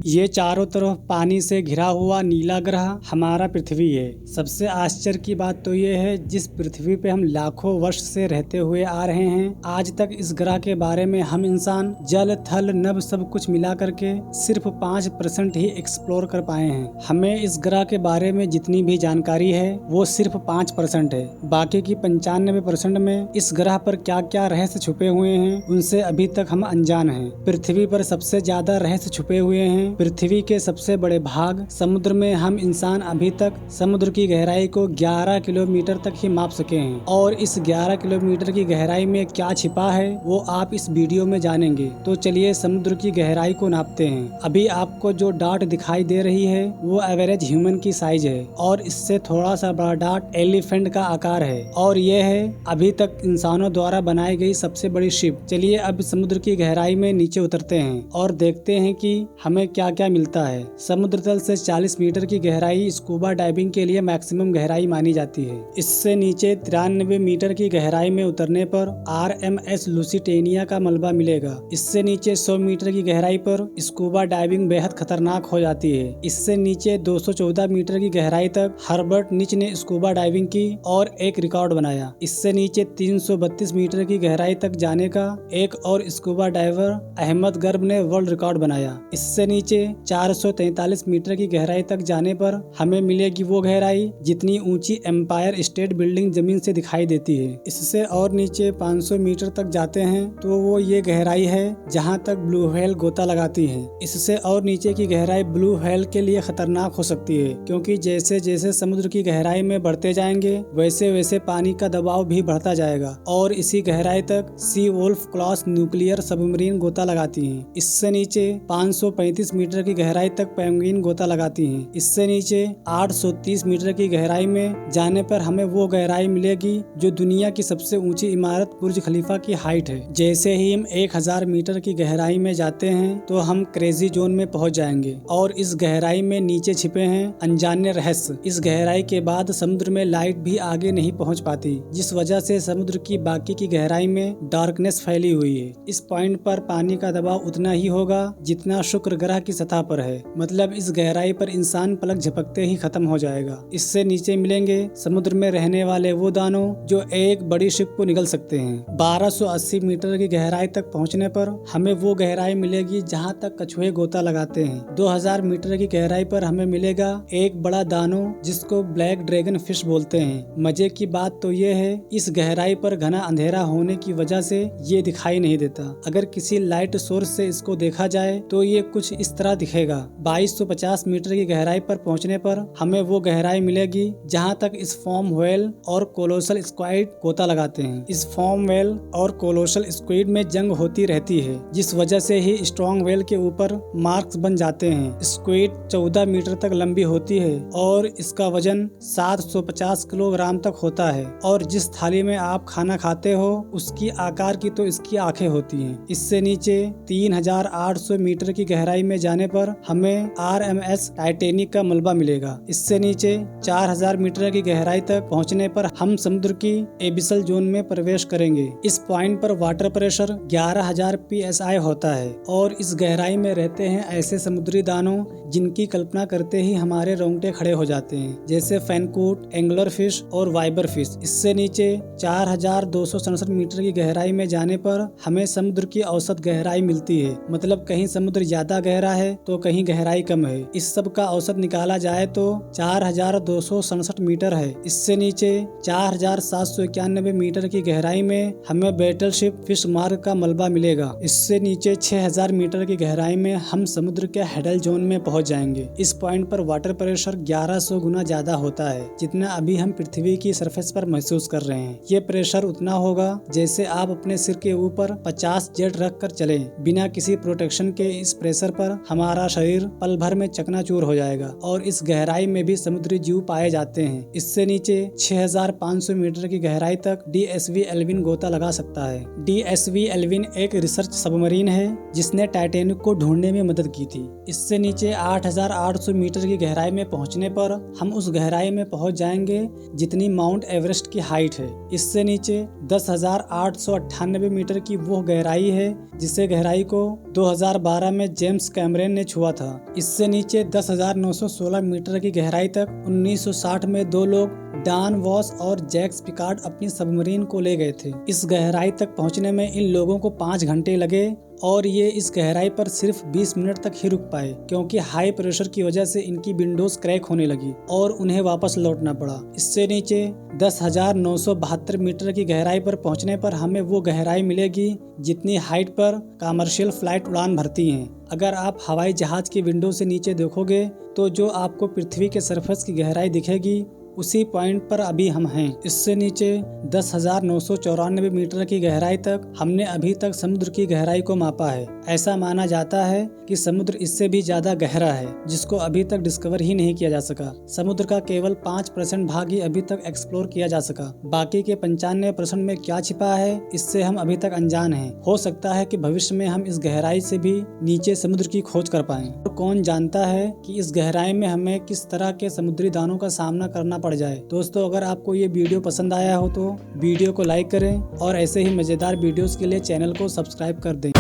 ये चारों तरफ पानी से घिरा हुआ नीला ग्रह हमारा पृथ्वी है। सबसे आश्चर्य की बात तो ये है, जिस पृथ्वी पे हम लाखों वर्ष से रहते हुए आ रहे हैं, आज तक इस ग्रह के बारे में हम इंसान जल थल नभ सब कुछ मिला करके सिर्फ 5% ही एक्सप्लोर कर पाए हैं। हमें इस ग्रह के बारे में जितनी भी जानकारी है वो सिर्फ 5% है। बाकी की 95% में इस ग्रह पर क्या क्या रहस्य छुपे हुए हैं उनसे अभी तक हम अनजान हैं। पृथ्वी पर सबसे ज्यादा रहस्य छुपे हुए हैं। पृथ्वी के सबसे बड़े भाग समुद्र में हम इंसान अभी तक समुद्र की गहराई को 11 किलोमीटर तक ही माप सके हैं, और इस 11 किलोमीटर की गहराई में क्या छिपा है वो आप इस वीडियो में जानेंगे। तो चलिए समुद्र की गहराई को नापते हैं। अभी आपको जो डाट दिखाई दे रही है वो एवरेज ह्यूमन की साइज है, और इससे थोड़ा सा बड़ा डाट एलिफेंट का आकार है, और ये है अभी तक इंसानों द्वारा बनाई गई सबसे बड़ी शिप। चलिए अब समुद्र की गहराई में नीचे उतरते हैं और देखते हैं कि हमें क्या क्या मिलता है। समुद्र तल से 40 मीटर की गहराई स्कूबा डाइविंग के लिए मैक्सिमम गहराई मानी जाती है। इससे नीचे 93 मीटर की गहराई में उतरने पर RMS लुसिटेनिया का मलबा मिलेगा। इससे नीचे 100 मीटर की गहराई पर स्कूबा डाइविंग बेहद खतरनाक हो जाती है। इससे नीचे 214 मीटर की गहराई तक हर्बर्ट निच ने स्कूबा डाइविंग की और एक रिकॉर्ड बनाया। इससे नीचे 332 मीटर की गहराई तक जाने का एक और स्कूबा डाइवर अहमद गर्ब ने वर्ल्ड रिकॉर्ड बनाया। इससे नीचे 443 मीटर की गहराई तक जाने पर हमें मिलेगी वो गहराई जितनी ऊंची एम्पायर स्टेट बिल्डिंग जमीन से दिखाई देती है। इससे और नीचे 500 मीटर तक जाते हैं तो वो ये गहराई है जहां तक ब्लू व्हेल गोता लगाती है। इससे और नीचे की गहराई ब्लू व्हेल के लिए खतरनाक हो सकती है, क्योंकि जैसे जैसे समुद्र की गहराई में बढ़ते जाएंगे वैसे वैसे पानी का दबाव भी बढ़ता जाएगा, और इसी गहराई तक सी वोल्फ क्लॉस न्यूक्लियर सबमरीन गोता लगाती हैं। इससे नीचे 535 मीटर की गहराई तक पेंगुइन गोता लगाती हैं। इससे नीचे 830 मीटर की गहराई में जाने पर हमें वो गहराई मिलेगी जो दुनिया की सबसे ऊंची इमारत बुर्ज खलीफा की हाइट है। जैसे ही हम 1000 मीटर की गहराई में जाते हैं तो हम क्रेजी जोन में पहुंच जाएंगे, और इस गहराई में नीचे छिपे हैं अनजाने रहस्य। इस गहराई के बाद समुद्र में लाइट भी आगे नहीं पहुंच पाती, जिस वजह से समुद्र की बाकी की गहराई में डार्कनेस फैली हुई है। इस पॉइंट पर पानी का दबाव उतना ही होगा जितना शुक्र ग्रह की सतह पर है, मतलब इस गहराई पर इंसान पलक झपकते ही खत्म हो जाएगा। इससे नीचे मिलेंगे समुद्र में रहने वाले वो दानव जो एक बड़ी शिप को निगल सकते हैं। 1280 मीटर की गहराई तक पहुंचने पर हमें वो गहराई मिलेगी जहां तक कछुए गोता लगाते हैं। 2000 मीटर की गहराई पर हमें मिलेगा एक बड़ा दानव जिसको ब्लैक ड्रैगन फिश बोलते हैं। मजे की बात तो ये है, इस गहराई पर घना अंधेरा होने की वजह से ये दिखाई नहीं देता। अगर किसी लाइट सोर्स से इसको देखा जाए तो ये कुछ इस तरह दिखेगा। 2250 मीटर की गहराई पर पहुंचने पर हमें वो गहराई मिलेगी जहां तक इस फॉर्म व्हेल और कोलोसल स्क्विड गोता लगाते हैं। इस फॉर्म व्हेल और कोलोसल स्क्विड में जंग होती रहती है, जिस वजह से ही स्ट्रॉन्ग व्हेल के ऊपर मार्क्स बन जाते हैं। स्क्विड 14 मीटर तक लंबी होती है और इसका वजन 750 किलोग्राम तक होता है, और जिस थाली में आप खाना खाते हो उसकी आकार की तो इसकी आंखें होती हैं। इससे नीचे 3800 मीटर की गहराई में जाने पर हमें RMS टाइटेनिक का मलबा मिलेगा। इससे नीचे 4000 मीटर की गहराई तक पहुंचने पर हम समुद्र की एबिसल जोन में प्रवेश करेंगे। इस पॉइंट पर वाटर प्रेशर 11000 PSI होता है, और इस गहराई में रहते हैं ऐसे समुद्री दानव जिनकी कल्पना करते ही हमारे रोंगटे खड़े हो जाते हैं, जैसे फैनकूट, एंगलर फिश और वाइबर फिश। इससे नीचे 4267 मीटर की गहराई में जाने पर हमें समुद्र की औसत गहराई मिलती है, मतलब कहीं समुद्र ज्यादा गहरा है तो कहीं गहराई कम है। इस सब का औसत निकाला जाए तो 4267 मीटर है। इससे नीचे 4791 मीटर की गहराई में हमें बैटलशिप फिश मार्क का मलबा मिलेगा। इससे नीचे 6000 मीटर की गहराई में हम समुद्र के हेडल जोन में पहुंच जाएंगे। इस पॉइंट पर वाटर प्रेशर 1100 गुना ज्यादा होता है जितना अभी हम पृथ्वी की सरफेस पर महसूस कर रहे हैं। ये प्रेशर उतना होगा जैसे आप अपने सिर के ऊपर 50 जेट रख कर चले। बिना किसी प्रोटेक्शन के इस प्रेशर पर हमारा शरीर पल भर में चकनाचूर हो जाएगा, और इस गहराई में भी समुद्री जीव पाए जाते हैं। इससे नीचे 6500 मीटर की गहराई तक DSV एल्विन गोता लगा सकता है। DSV एल्विन एक रिसर्च सबमरीन है जिसने टाइटेनिक को ढूंढने में मदद की थी। इससे नीचे 8800 मीटर की गहराई में पहुंचने पर हम उस गहराई में पहुंच जाएंगे जितनी माउंट एवरेस्ट की हाइट है। इससे नीचे 10,898 मीटर की वो गहराई है जिसे गहराई को 2012 में जेम्स कैमरन कैमरे ने छुआ था। इससे नीचे 10,916 मीटर की गहराई तक 1960 में 2 लोग डॉन वॉस और जैक्स पिकार्ड अपनी सबमरीन को ले गए थे। इस गहराई तक पहुंचने में इन लोगों को 5 घंटे लगे और ये इस गहराई पर सिर्फ 20 मिनट तक ही रुक पाए, क्योंकि हाई प्रेशर की वजह से इनकी विंडोज क्रैक होने लगी और उन्हें वापस लौटना पड़ा। इससे नीचे 10,972 मीटर की गहराई पर पहुंचने पर हमें वो गहराई मिलेगी जितनी हाइट पर कमर्शियल फ्लाइट उड़ान भरती हैं। अगर आप हवाई जहाज की विंडो से नीचे देखोगे तो जो आपको पृथ्वी के सरफेस की गहराई दिखेगी उसी पॉइंट पर अभी हम हैं। इससे नीचे 10,994 मीटर की गहराई तक हमने अभी तक समुद्र की गहराई को मापा है। ऐसा माना जाता है कि समुद्र इससे भी ज्यादा गहरा है, जिसको अभी तक डिस्कवर ही नहीं किया जा सका। समुद्र का केवल 5% भाग ही अभी तक एक्सप्लोर किया जा सका। बाकी के 95% में क्या छिपा है, इससे हम अभी तक अनजान हैं। हो सकता है कि भविष्य में हम इस गहराई से भी नीचे समुद्र की खोज कर पाएं। और कौन जानता है कि इस गहराई में हमें किस तरह के समुद्री दानों का सामना करना पड़ जाए। दोस्तों, अगर आपको ये वीडियो पसंद आया हो तो वीडियो को लाइक करें और ऐसे ही मजेदार वीडियोस के लिए चैनल को सब्सक्राइब कर दें।